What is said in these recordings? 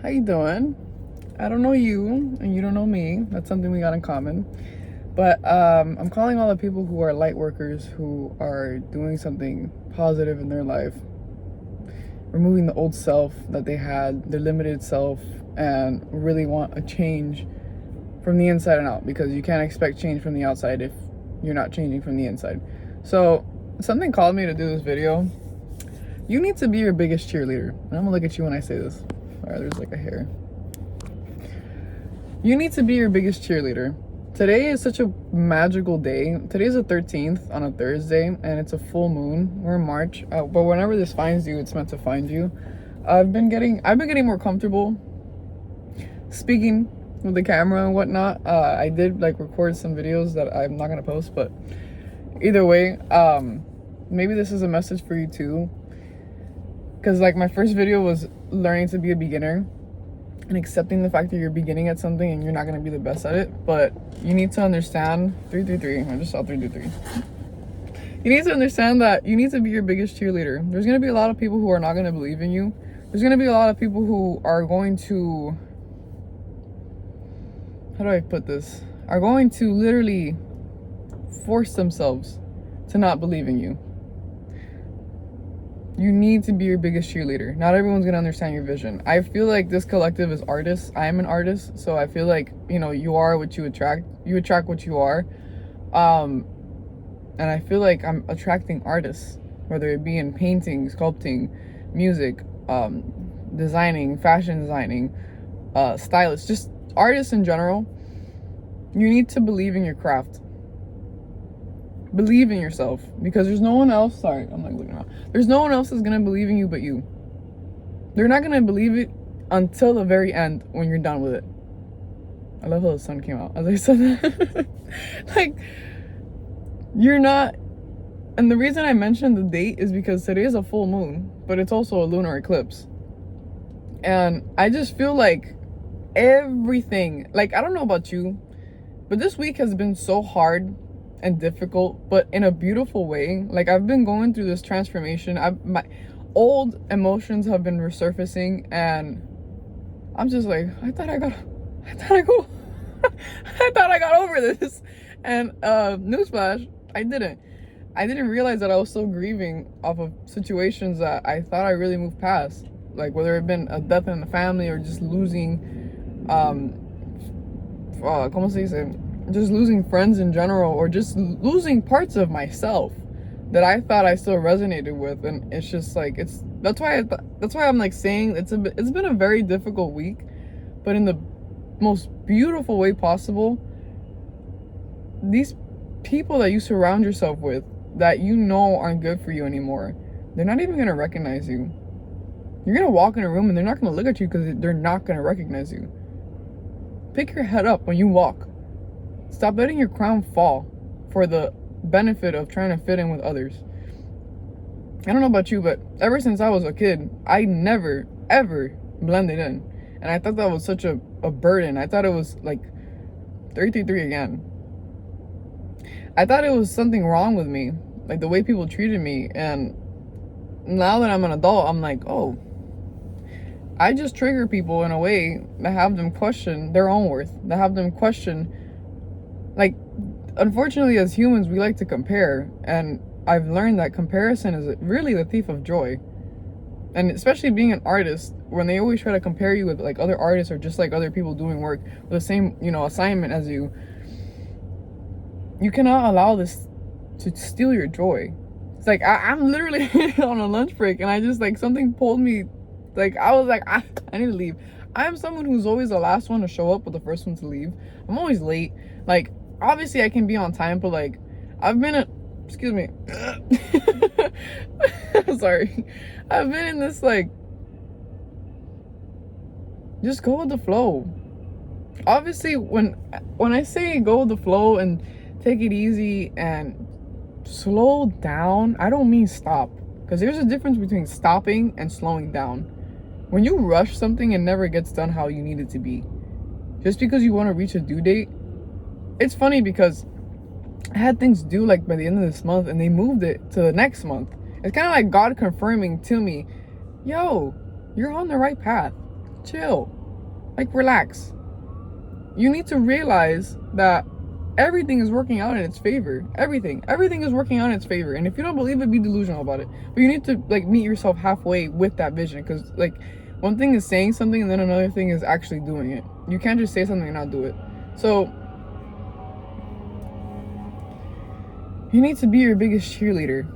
How you doing? I don't know you, and you don't know me. That's something we got in common. But I'm calling all the people who are light workers, who are doing something positive in their life, removing the old self that they had, their limited self, and really want a change from the inside and out, because you can't expect change from the outside if you're not changing from the inside. So something called me to do this video. You need to be your biggest cheerleader. And I'm gonna look at you when I say this. All right, there's like a hair. You need to be your biggest cheerleader. Today is such a magical day. Today's the 13th on a Thursday, and it's a full moon. We're in March, but whenever this finds you, it's meant to find you. I've been getting more comfortable speaking with the camera and whatnot. I did like record some videos that I'm not gonna post, but either way, maybe this is a message for you too. Because like my first video was learning to be a beginner and accepting the fact that you're beginning at something and you're not going to be the best at it. But you need to understand 333. I just saw 333. You need to understand that you need to be your biggest cheerleader. There's going to be a lot of people who are not going to believe in you. There's going to be a lot of people who are going to, how do I put this? Are going to literally force themselves to not believe in you. You need to be your biggest cheerleader. Not everyone's gonna understand your vision. I feel like this collective is artists. I am an artist, so I feel like, you know, you are what you attract. You attract what you are. And I feel like I'm attracting artists, whether it be in painting, sculpting, music, designing, fashion designing, stylists, just artists in general. You need to believe in your craft. Believe in yourself, because there's no one else. Sorry, I'm like looking around. There's no one else that's gonna believe in you but you. They're not gonna believe it until the very end when you're done with it. I love how the sun came out as I said that. Like, you're not. And the reason I mentioned the date is because today is a full moon, but it's also a lunar eclipse. And I just feel like everything, like, I don't know about you, but this week has been so hard and difficult, but in a beautiful way. Like, I've been going through this transformation. My old emotions have been resurfacing, and I'm just like, I thought I got over this. And newsflash, I didn't realize that I was still grieving off of situations that I thought I really moved past, like whether it been a death in the family or just losing ¿cómo se dice? Just losing friends in general, or just losing parts of myself that I thought I still resonated with. And it's just like, that's why I'm like saying it's been a very difficult week, but in the most beautiful way possible. These people that you surround yourself with that you know aren't good for you anymore, they're not even gonna recognize you. You're gonna walk in a room and they're not gonna look at you because they're not gonna recognize you. Pick your head up when you walk. Stop letting your crown fall for the benefit of trying to fit in with others. I don't know about you, but ever since I was a kid, I never, ever blended in. And I thought that was such a burden. I thought it was like 333 again. I thought it was something wrong with me, like the way people treated me. And now that I'm an adult, I'm like, oh, I just trigger people in a way that have them question their own worth, that have them question. Like, unfortunately, as humans, we like to compare, and I've learned that comparison is really the thief of joy. And especially being an artist, when they always try to compare you with like other artists or just like other people doing work with the same, you know, assignment as you, you cannot allow this to steal your joy. It's like I'm literally on a lunch break, and I just like something pulled me. Like, I was like, I need to leave. I'm someone who's always the last one to show up, but the first one to leave. I'm always late. Like, obviously I can be on time, but like, I've been excuse me. Sorry. I've been in this like, just go with the flow. Obviously, when I say go with the flow and take it easy and slow down, I don't mean stop. Because there's a difference between stopping and slowing down. When you rush something, it never gets done how you need it to be. Just because you want to reach a due date. It's funny because I had things due like by the end of this month, and they moved it to the next month. It's kind of like God confirming to me, yo, you're on the right path. chill. Like, relax. You need to realize that everything is working out in its favor. Everything is working out in its favor. And if you don't believe it, be delusional about it. But you need to like meet yourself halfway with that vision, because like one thing is saying something and then another thing is actually doing it. You can't just say something and not do it. So you need to be your biggest cheerleader.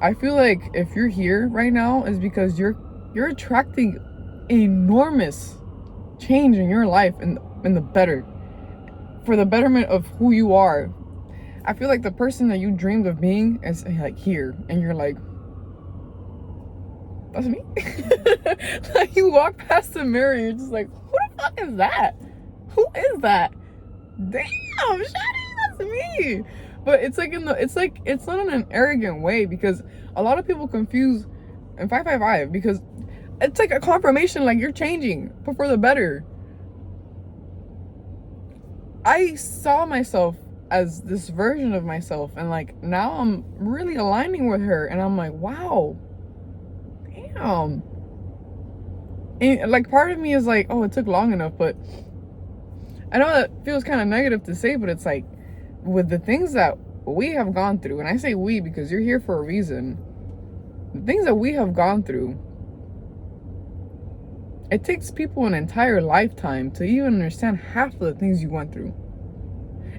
I feel like if you're here right now is because you're attracting enormous change in your life and the better, for the betterment of who you are. I feel like the person that you dreamed of being is like here, and you're like, that's me. Like you walk past the mirror and you're just like, who the fuck is that? Who is that? Damn, Shadi, that's me. But it's like it's not in an arrogant way, because a lot of people confuse and 555 because it's like a confirmation, like you're changing, but for the better. I saw myself as this version of myself, and like now I'm really aligning with her, and I'm like, wow, damn. And like part of me is like, oh, it took long enough, but I know that feels kind of negative to say, but it's like with the things that we have gone through, and I say we because you're here for a reason, the things that we have gone through, it takes people an entire lifetime to even understand half of the things you went through.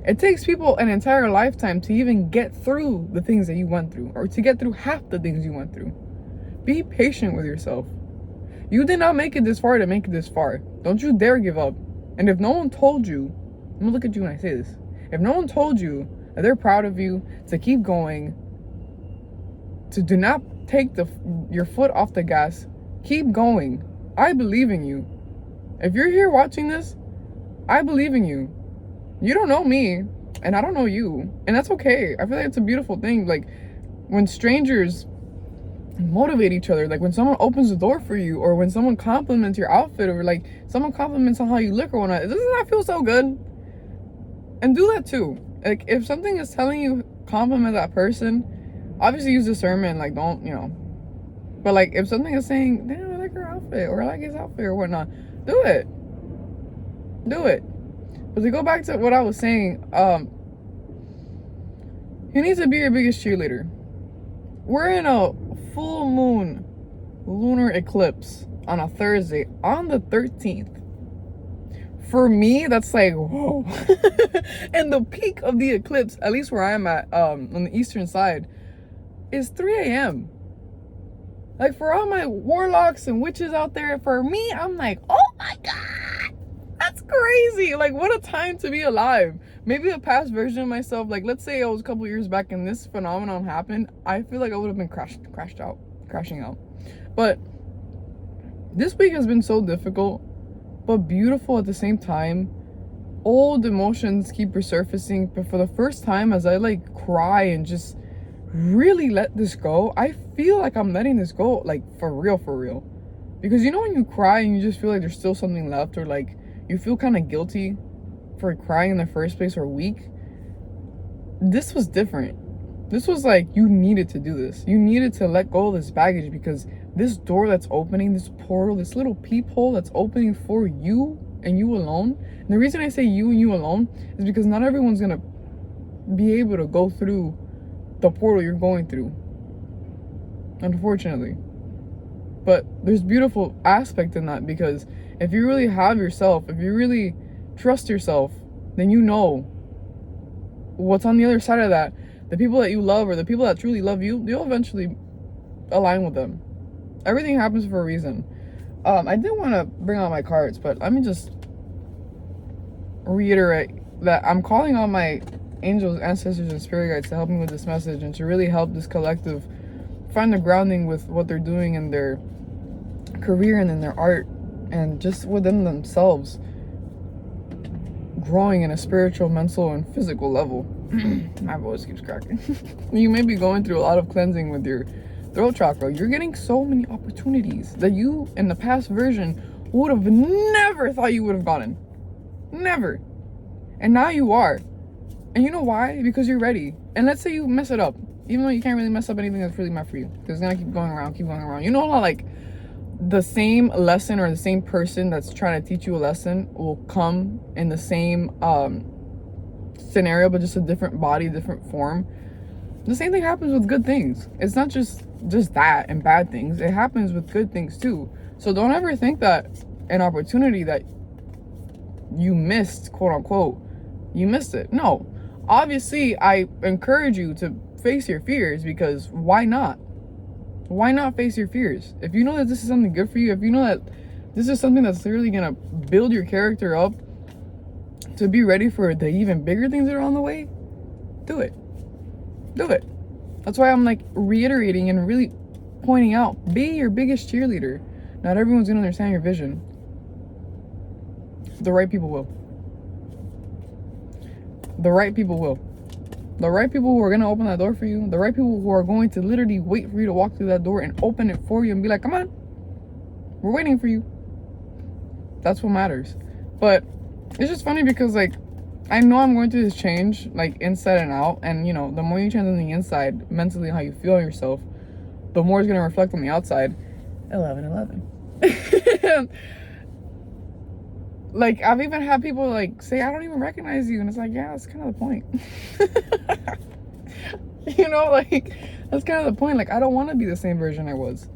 It takes people an entire lifetime to even get through the things that you went through, or to get through half the things you went through. Be patient with yourself. You did not make it this far to make it this far. Don't you dare give up. And if no one told you, I'm gonna look at you when I say this. If no one told you that they're proud of you, to keep going, to do not take your foot off the gas, keep going. I believe in you. If you're here watching this, I believe in you. You don't know me, and I don't know you, and that's okay. I feel like it's a beautiful thing. Like when strangers motivate each other, like when someone opens the door for you, or when someone compliments your outfit, or like someone compliments on how you look or whatnot, doesn't that feel so good? And do that too. Like if something is telling you, compliment that person. Obviously use discernment, like don't, but like if something is saying, damn, I like her outfit, or I like his outfit or whatnot, do it. But to go back to what I was saying, you need to be your biggest cheerleader. We're in a full moon lunar eclipse on a Thursday on the 13th. For me, that's like, whoa. And the peak of the eclipse, at least where I'm at, on the eastern side, is 3 a.m. Like for all my warlocks and witches out there, for me, I'm like, oh my God, that's crazy. Like what a time to be alive. Maybe a past version of myself, like let's say I was a couple years back and this phenomenon happened, I feel like I would have been crashing out. But this week has been so difficult, but beautiful at the same time. Old emotions keep resurfacing, but for the first time, as I like cry and just really let this go, I feel like I'm letting this go, like for real. Because when you cry and you just feel like there's still something left, or like you feel kind of guilty for crying in the first place, or weak. This was different. This was like, you needed to do this. You needed to let go of this baggage, because this door that's opening, this portal, this little peephole that's opening for you and you alone. And the reason I say you and you alone is because not everyone's gonna be able to go through the portal you're going through, unfortunately. But there's beautiful aspect in that, because if you really have yourself, if you really trust yourself, then you know what's on the other side of that. The people that you love, or the people that truly love you, you'll eventually align with them. Everything happens for a reason. I didn't want to bring out my cards, but let me just reiterate that I'm calling on my angels, ancestors, and spirit guides to help me with this message, and to really help this collective find the grounding with what they're doing in their career and in their art, and just within themselves, growing in a spiritual, mental, and physical level. My voice keeps cracking. You may be going through a lot of cleansing with your throat chakra. You're getting so many opportunities that you, in the past version, would have never thought you would have gotten. Never. And now you are. And you know why? Because you're ready. And let's say you mess it up. Even though you can't really mess up anything that's really meant for you. Because it's going to keep going around. You know how, like, the same lesson or the same person that's trying to teach you a lesson will come in the same scenario, but just a different body, different form. The same thing happens with good things. It's not just that and bad things. It happens with good things too. So don't ever think that an opportunity that you missed, quote unquote, you missed it. No. Obviously, I encourage you to face your fears, because why not? Why not face your fears? If you know that this is something good for you, if you know that this is something that's really gonna build your character up to be ready for the even bigger things that are on the way, do it. Do it. That's why I'm like reiterating and really pointing out, be your biggest cheerleader. Not everyone's gonna understand your vision. The right people will. The right people will. The right people who are going to open that door for you. The right people who are going to literally wait for you to walk through that door and open it for you and be like, come on, we're waiting for you. That's what matters. But it's just funny because, like, I know I'm going through this change, like, inside and out. And, you know, the more you change on the inside, mentally, how you feel yourself, the more it's going to reflect on the outside. 11. Like, I've even had people, like, say, I don't even recognize you. And it's like, yeah, that's kind of the point. You know, like, that's kind of the point. Like, I don't want to be the same version I was.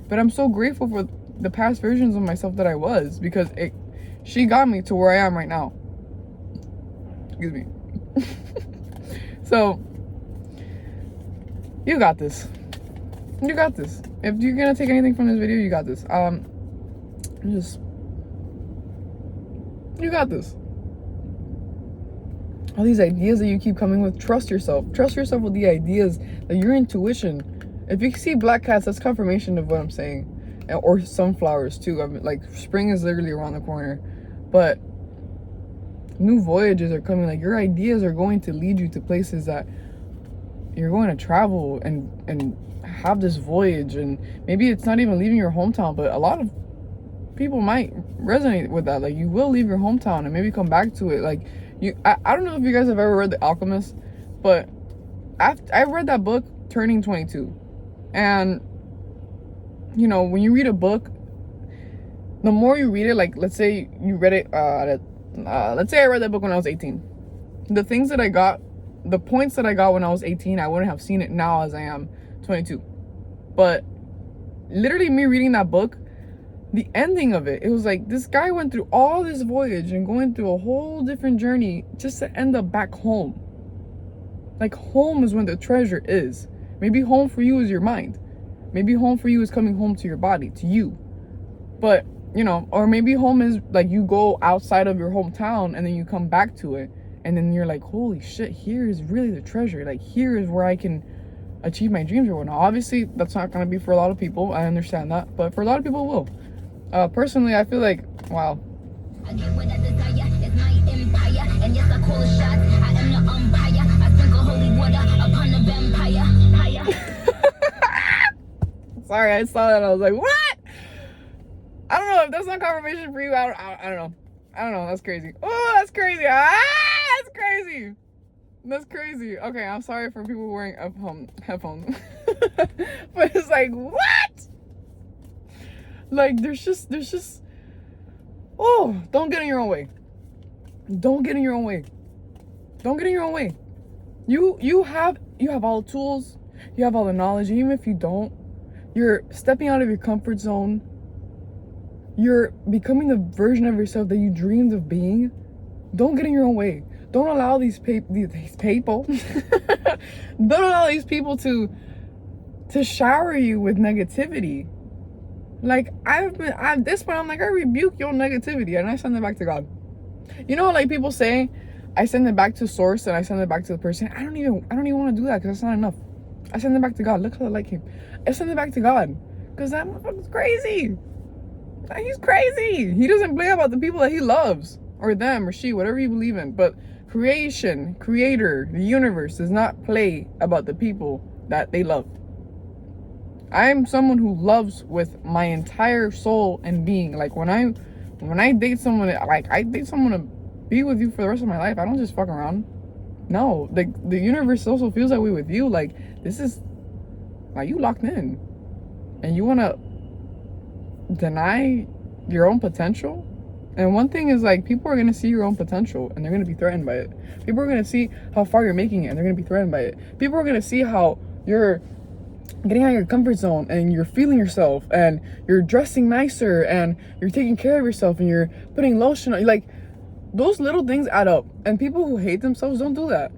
But I'm so grateful for the past versions of myself that I was. Because she got me to where I am right now. Excuse me. So, you got this. You got this. If you're going to take anything from this video, you got this. You got this. All these ideas that you keep coming with, trust yourself. Trust yourself with the ideas, that your intuition. If you see black cats, that's confirmation of what I'm saying. Or sunflowers too. I mean, like, spring is literally around the corner. But new voyages are coming. Like, your ideas are going to lead you to places that you're going to travel and have this voyage. And maybe it's not even leaving your hometown, but a lot of people might resonate with that. Like, you will leave your hometown and maybe come back to it. Like, I don't know if you guys have ever read The Alchemist, but I read that book turning 22. And, you know, when you read a book, the more you read it, like, let's say you read it, let's say I read that book when I was 18. The things that I got, the points that I got when I was 18, I wouldn't have seen it now as I am 22. But literally me reading that book, the ending of it was like, this guy went through all this voyage and going through a whole different journey just to end up back home. Like, home is when the treasure is. Maybe home for you is your mind. Maybe home for you is coming home to your body, to you. But, you know, or maybe home is like you go outside of your hometown and then you come back to it. And then you're like, holy shit, here is really the treasure. Like, here is where I can achieve my dreams or whatnot. Obviously, that's not going to be for a lot of people. I understand that. But for a lot of people, it will. Personally, I feel like, wow. I get what I desire, it's my empire, and yes, I call the shots. I am the umpire. I sprinkle holy water upon the vampire. Sorry, I saw that. I was like, what? I don't know if that's not confirmation for you. I don't know. I don't know. That's crazy. Oh, that's crazy. That's crazy. That's crazy. Okay, I'm sorry for people wearing headphones. But it's like, what? Like, there's just, oh, don't get in your own way. Don't get in your own way. Don't get in your own way. You have all the tools. You have all the knowledge. And even if you don't, you're stepping out of your comfort zone. You're becoming the version of yourself that you dreamed of being. Don't get in your own way. Don't allow these people don't allow these people to shower you with negativity. Like, at this point, I'm like, I rebuke your negativity and I send it back to God. You know, like people say, I send it back to source and I send it back to the person. I don't even want to do that because that's not enough. I send it back to God. Look how I like him. I send it back to God because that motherfucker's crazy. He's crazy. He doesn't play about the people that he loves, or them, or she, whatever you believe in. But creator, the universe does not play about the people that they love. I'm someone who loves with my entire soul and being. Like, when I date someone, like, I date someone to be with you for the rest of my life. I don't just fuck around. No, the universe also feels that way with you. Like, this is, like, you locked in, and you want to deny your own potential. And one thing is, like, people are going to see your own potential and they're going to be threatened by it. People are going to see how far you're making it and they're going to be threatened by it. People are going to see how you're getting out of your comfort zone and you're feeling yourself and you're dressing nicer and you're taking care of yourself and you're putting lotion on. Like, those little things add up. And people who hate themselves don't do that.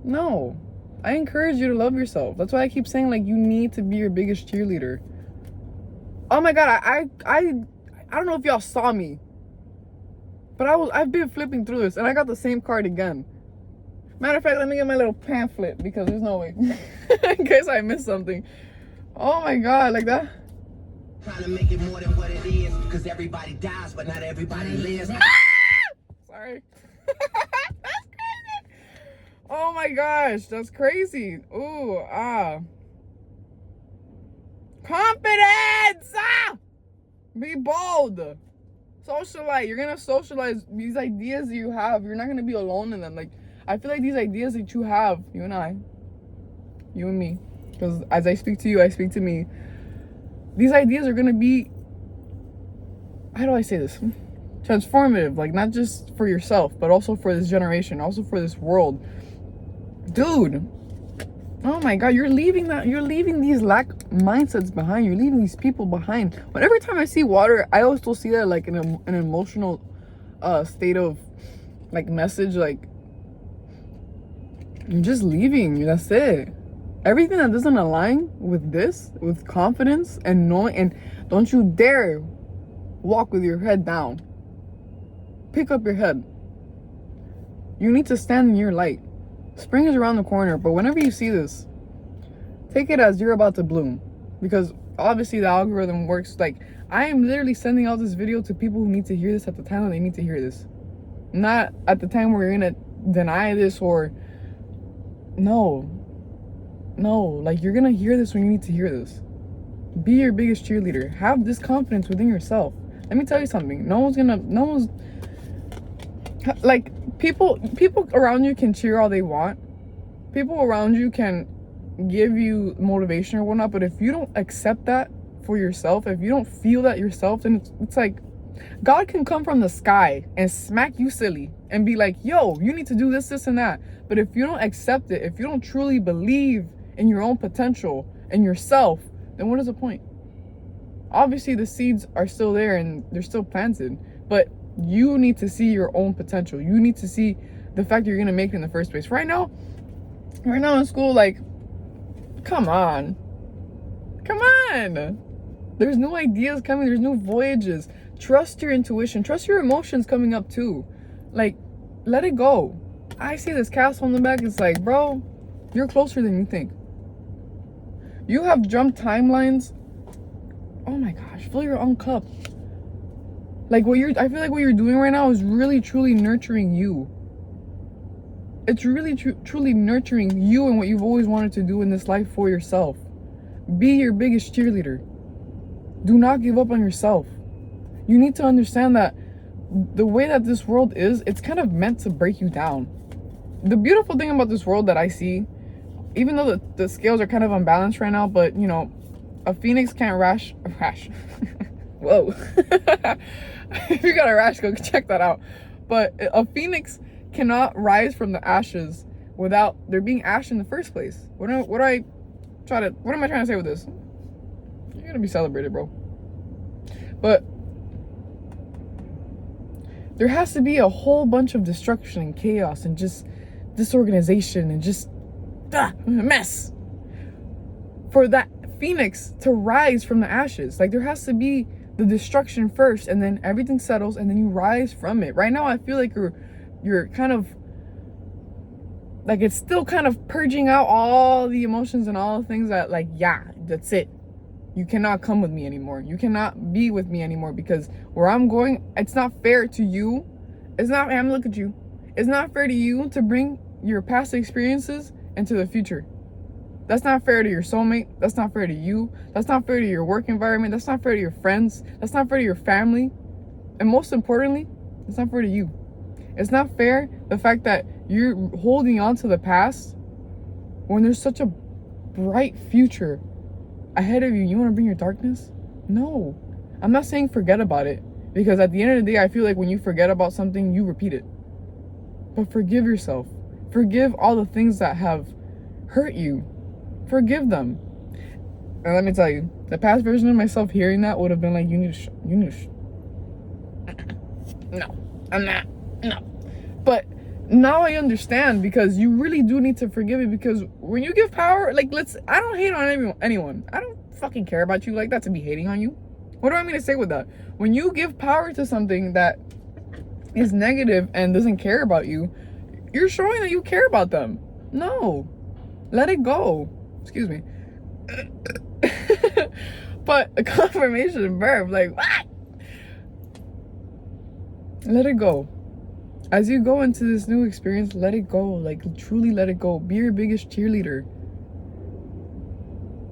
No. I encourage you to love yourself. That's why I keep saying, like, you need to be your biggest cheerleader. Oh my God, I don't know if y'all saw me, but I've been flipping through this and I got the same card again. Matter of fact, let me get my little pamphlet because there's no way in case I missed something. Oh my God, like that. Trying to make it more than what it is, because everybody dies, but not everybody lives. Sorry. That's crazy. Oh my gosh, that's crazy. Ooh, confidence. Be bold. Socialize. You're gonna socialize these ideas that you have. You're not gonna be alone in them. Like, I feel like these ideas that you have, you and me, because as I speak to you, I speak to me. These ideas are gonna be, how do I say this? Transformative. Like, not just for yourself, but also for this generation, also for this world. Dude. Oh my God, you're leaving these lack mindsets behind. You're leaving these people behind. But every time I see water, I always still see that like an emotional state of like message. Like, you're just leaving. That's it. Everything that doesn't align with this, with confidence and knowing, and don't you dare walk with your head down. Pick up your head. You need to stand in your light. Spring is around the corner, but whenever you see this, take it as you're about to bloom, because obviously the algorithm works. Like, I am literally sending out this video to people who need to hear this at the time that they need to hear this, not at the time where you're gonna deny this or no, like, you're gonna hear this when you need to hear this. Be your biggest cheerleader. Have this confidence within yourself. Let me tell you something. No one's like, people around you can cheer all they want. People around you can give you motivation or whatnot, but if you don't accept that for yourself, if you don't feel that yourself, then it's like God can come from the sky and smack you silly and be like, yo, you need to do this, this, and that. But if you don't accept it, if you don't truly believe in your own potential and yourself, then what is the point? Obviously the seeds are still there and they're still planted, but you need to see your own potential. You need to see the fact that you're gonna make it in the first place. Right now in school, like, come on. There's new ideas coming. There's new voyages. Trust your intuition. Trust your emotions coming up too. Like, let it go. I see this castle in the back. It's like, bro, you're closer than you think. You have jumped timelines. Oh my gosh, fill your own cup. Like, I feel like what you're doing right now is really truly nurturing you. It's really truly nurturing you and what you've always wanted to do in this life for yourself. Be your biggest cheerleader. Do not give up on yourself. You need to understand that the way that this world is, it's kind of meant to break you down. The beautiful thing about this world that I see, even though the scales are kind of unbalanced right now, but, you know, a phoenix can't rash. Whoa. If you got a rash, go check that out. But a phoenix cannot rise from the ashes without there being ash in the first place. What am I trying to say with this? You're gonna be celebrated, bro. But there has to be a whole bunch of destruction and chaos and just disorganization and just mess for that phoenix to rise from the ashes. Like, there has to be the destruction first, and then everything settles, and then you rise from it. Right now, I feel like you're kind of like, it's still kind of purging out all the emotions and all the things that, like, yeah, that's it. You cannot come with me anymore. You cannot be with me anymore, because where I'm going, it's not fair to you. It's not, I'm look at you. It's not fair to you to bring your past experiences into the future. That's not fair to your soulmate. That's not fair to you. That's not fair to your work environment. That's not fair to your friends. That's not fair to your family. And most importantly, it's not fair to you. It's not fair the fact that you're holding on to the past when there's such a bright future ahead of you. You want to bring your darkness? No. I'm not saying forget about it, because at the end of the day, I feel like when you forget about something, you repeat it. But forgive yourself. Forgive all the things that have hurt you. Forgive them. And let me tell you, the past version of myself hearing that would have been like, no, I'm not. No. But now I understand, because you really do need to forgive it, because when you give power, like, I don't hate on anyone. I don't fucking care about you like that to be hating on you. What do I mean to say with that? When you give power to something that is negative and doesn't care about you, you're showing that you care about them. No. Let it go. Excuse me. But a confirmation verb, like, what? Let it go. As you go into this new experience, let it go. Like, truly let it go. Be your biggest cheerleader.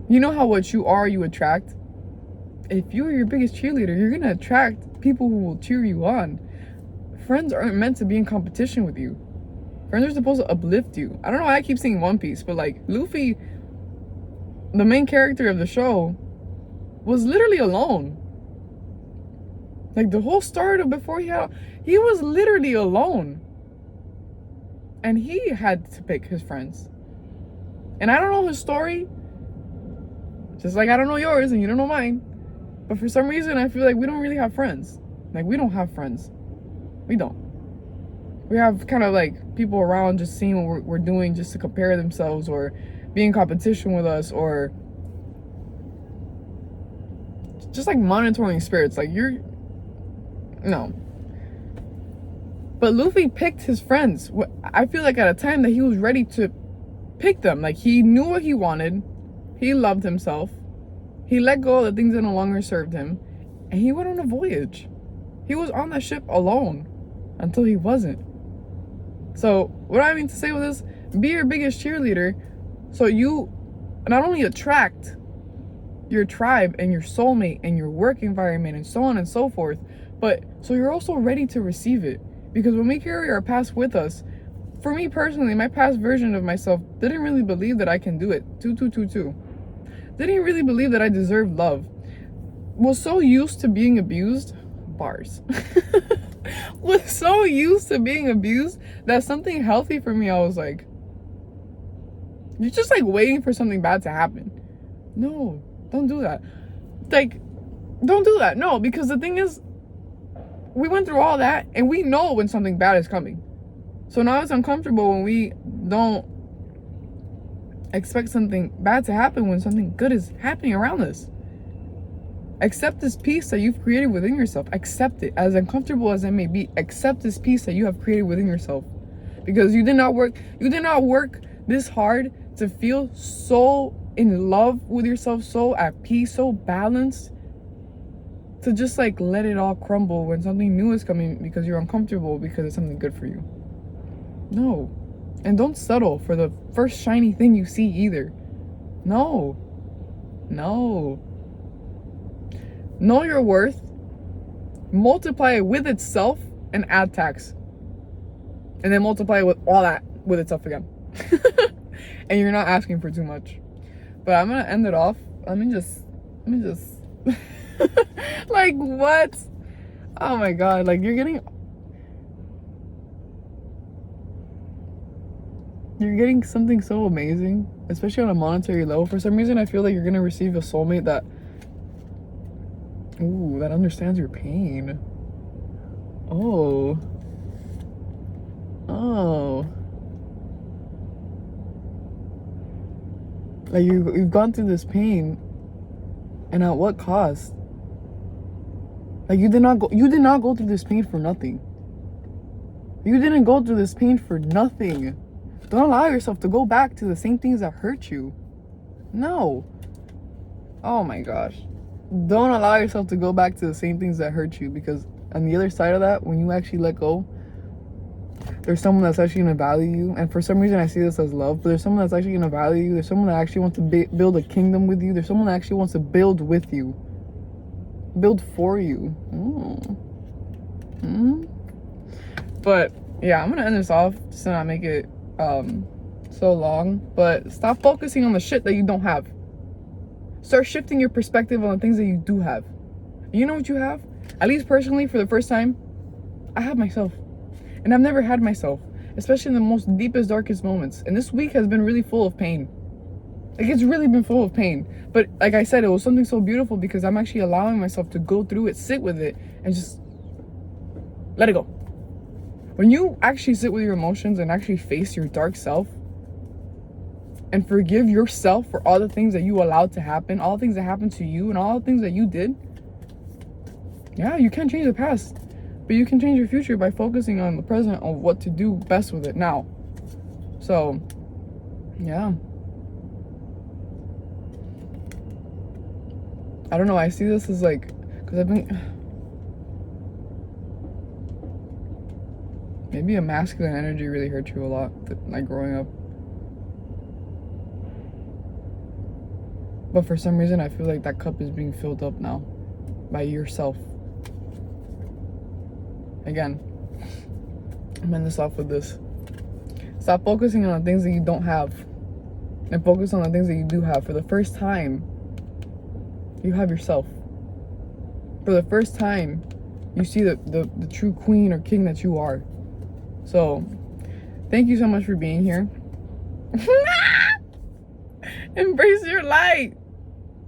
You know how what you are, you attract? If you're your biggest cheerleader, you're gonna attract people who will cheer you on. Friends aren't meant to be in competition with you. Friends are supposed to uplift you. I don't know why I keep saying One Piece, but like, Luffy, the main character of the show, was literally alone. Like, the whole start of before he was literally alone. And he had to pick his friends. And I don't know his story, just like I don't know yours and you don't know mine. But for some reason, I feel like we don't really have friends. Like, we don't have friends. We don't. We have kind of like people around just seeing what we're doing just to compare themselves or be in competition with us, or just like monitoring spirits. Like, no. But Luffy picked his friends. I feel like at a time that he was ready to pick them. Like, he knew what he wanted. He loved himself. He let go of the things that no longer served him. And he went on a voyage. He was on that ship alone until he wasn't. So what I mean to say with this, be your biggest cheerleader, so you not only attract your tribe and your soulmate and your work environment and so on and so forth, but so you're also ready to receive it. Because when we carry our past with us, for me personally, my past version of myself didn't really believe that I can do it. 2222. Didn't really believe that I deserved love. Was so used to being abused. Bars. Was so used to being abused that something healthy for me, I was like, you're just like waiting for something bad to happen. No, don't do that. Like, don't do that. No, because the thing is, we went through all that and we know when something bad is coming. So now it's uncomfortable when we don't expect something bad to happen when something good is happening around us. Accept this peace that you've created within yourself. Accept it, as uncomfortable as it may be. Accept this peace that you have created within yourself, because you did not work this hard to feel so in love with yourself, so at peace, so balanced, to just like let it all crumble when something new is coming because you're uncomfortable because it's something good for you. No. And don't settle for the first shiny thing you see either. No. Know your worth, multiply it with itself, and add tax. And then multiply it with all that with itself again. And you're not asking for too much. But I'm gonna end it off. Let me just like, what? Oh my god, like, you're getting something so amazing, especially on a monetary level. For some reason, I feel like you're gonna receive a soulmate that understands your pain. Oh. Like, you've gone through this pain, and at what cost? Like, you did not go through this pain for nothing. You didn't go through this pain for nothing. Don't allow yourself to go back to the same things that hurt you. No. Oh my gosh. Don't allow yourself to go back to the same things that hurt you, because on the other side of that, when you actually let go, there's someone that's actually going to value you. And for some reason, I see this as love, but there's someone that's actually going to value you. There's someone that actually wants to build a kingdom with you. There's someone that actually wants to build with you. Build for you. But yeah, I'm going to end this off just to not make it so long. But stop focusing on the shit that you don't have. Start shifting your perspective on the things that you do have. You know what you have? At least personally, for the first time, I have myself. And I've never had myself, especially in the most deepest, darkest moments. And this week has been really full of pain. Like, it's really been full of pain. But like I said, it was something so beautiful because I'm actually allowing myself to go through it, sit with it, and just let it go. When you actually sit with your emotions and actually face your dark self and forgive yourself for all the things that you allowed to happen, all the things that happened to you and all the things that you did, yeah, you can't change the past, but you can change your future by focusing on the present, on what to do best with it now. So, yeah. I don't know, I see this as like, because I've been, maybe a masculine energy really hurt you a lot, like growing up. But for some reason, I feel like that cup is being filled up now by yourself. Again, I'm ending this off with this. Stop focusing on the things that you don't have and focus on the things that you do have. For the first time, you have yourself. For the first time, you see the true queen or king that you are. So, thank you so much for being here. Embrace your light.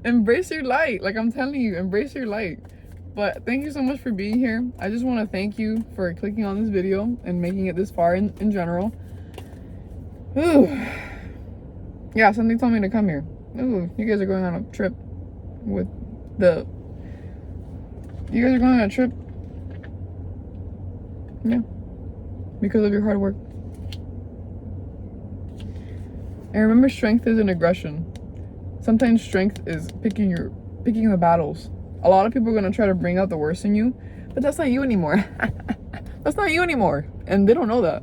Embrace your light. Like I'm telling you, embrace your light. But thank you so much for being here. I just want to thank you for clicking on this video and making it this far in general. Ooh. Yeah, somebody told me to come here. Ooh, you guys are going on a trip with the... You guys are going on a trip? Yeah. Because of your hard work. And remember, strength isn't aggression. Sometimes strength is picking the battles. A lot of people are gonna try to bring out the worst in you, but that's not you anymore. That's not you anymore, and they don't know that.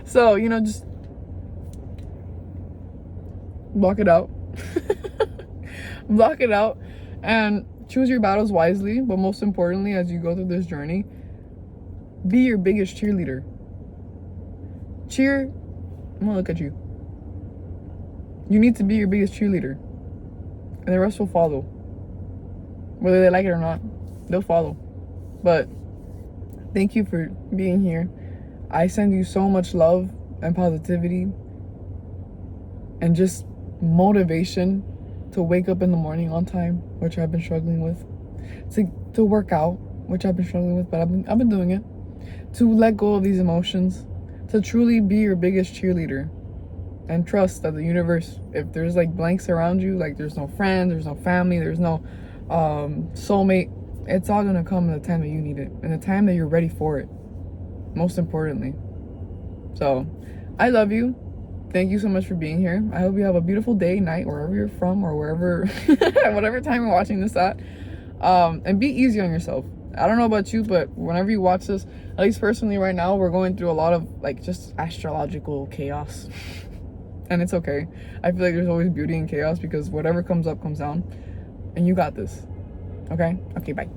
So, you know, just block it out. Block it out, and choose your battles wisely. But most importantly, as you go through this journey, be your biggest cheerleader. I'm gonna look at you. You need to be your biggest cheerleader, and the rest will follow. Whether they like it or not, they'll follow. But thank you for being here. I send you so much love and positivity and just motivation to wake up in the morning on time, which I've been struggling with, to work out, which I've been struggling with, but I've been doing it, to let go of these emotions, to truly be your biggest cheerleader, and trust that the universe, if there's like blanks around you, like there's no friend, there's no family, there's no soulmate, it's all gonna come in the time that you need it, and the time that you're ready for it, most importantly. So I love you. Thank you so much for being here. I hope you have a beautiful day, night, wherever you're from, or wherever whatever time you're watching this at. And be easy on yourself. I don't know about you, but whenever you watch this, at least personally right now, we're going through a lot of like just astrological chaos. And it's okay. I feel like there's always beauty in chaos, because whatever comes up comes down, and you got this. Okay, bye.